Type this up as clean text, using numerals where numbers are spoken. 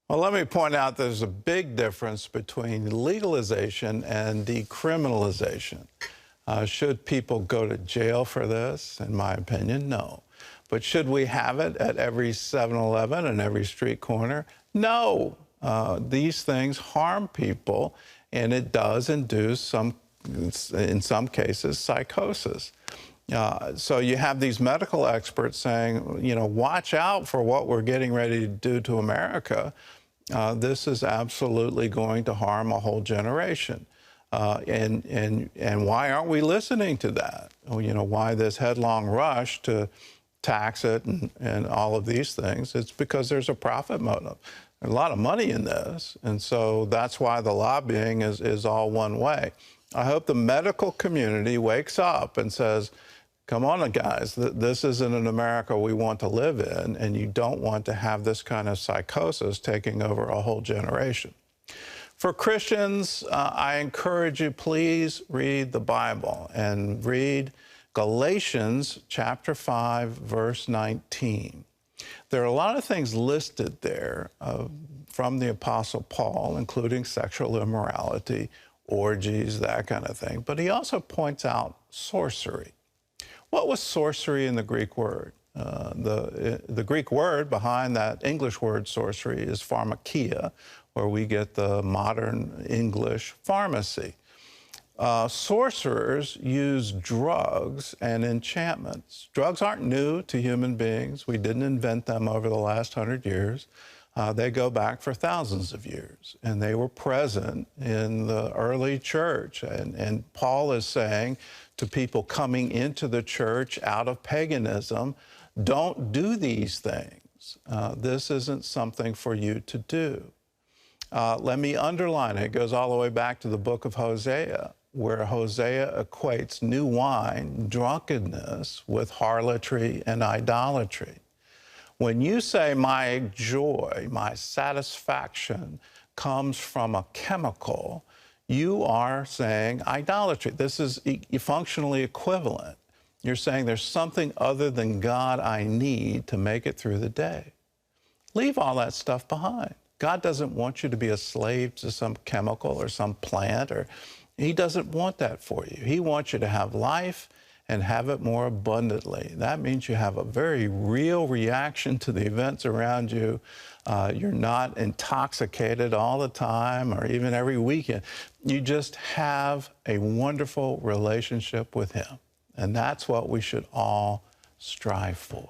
Well, let me point out there's a big difference between legalization and decriminalization. Should people go to jail for this? In my opinion, no. But should we have it at every 7-Eleven and every street corner? No. These things harm people, and it does induce in some cases, psychosis. So you have these medical experts saying, watch out for what we're getting ready to do to America. This is absolutely going to harm a whole generation. And why aren't we listening to that? Why this headlong rush to tax it and all of these things? It's because there's a profit motive. There's a lot of money in this, and so that's why the lobbying is all one way. I hope the medical community wakes up and says, come on, guys, this isn't an America we want to live in, and you don't want to have this kind of psychosis taking over a whole generation. For Christians, I encourage you, please read the Bible and read Galatians chapter 5, verse 19. There are a lot of things listed there from the Apostle Paul, including sexual immorality, orgies, that kind of thing. But he also points out sorcery. What was sorcery in the Greek word? The Greek word behind that English word sorcery is pharmakia, where we get the modern English pharmacy. Sorcerers use drugs and enchantments. Drugs aren't new to human beings. We didn't invent them over the last 100 years. They go back for thousands of years, and they were present in the early church. And Paul is saying to people coming into the church out of paganism, don't do these things. This isn't something for you to do. Let me underline it. It goes all the way back to the book of Hosea, where Hosea equates new wine, drunkenness, with harlotry and idolatry. When you say my joy, my satisfaction comes from a chemical, you are saying idolatry. This is functionally equivalent. You're saying there's something other than God I need to make it through the day. Leave all that stuff behind. God doesn't want you to be a slave to some chemical or some plant, He doesn't want that for you. He wants you to have life and have it more abundantly. That means you have a very real reaction to the events around you. You're not intoxicated all the time or even every weekend. You just have a wonderful relationship with Him. And that's what we should all strive for.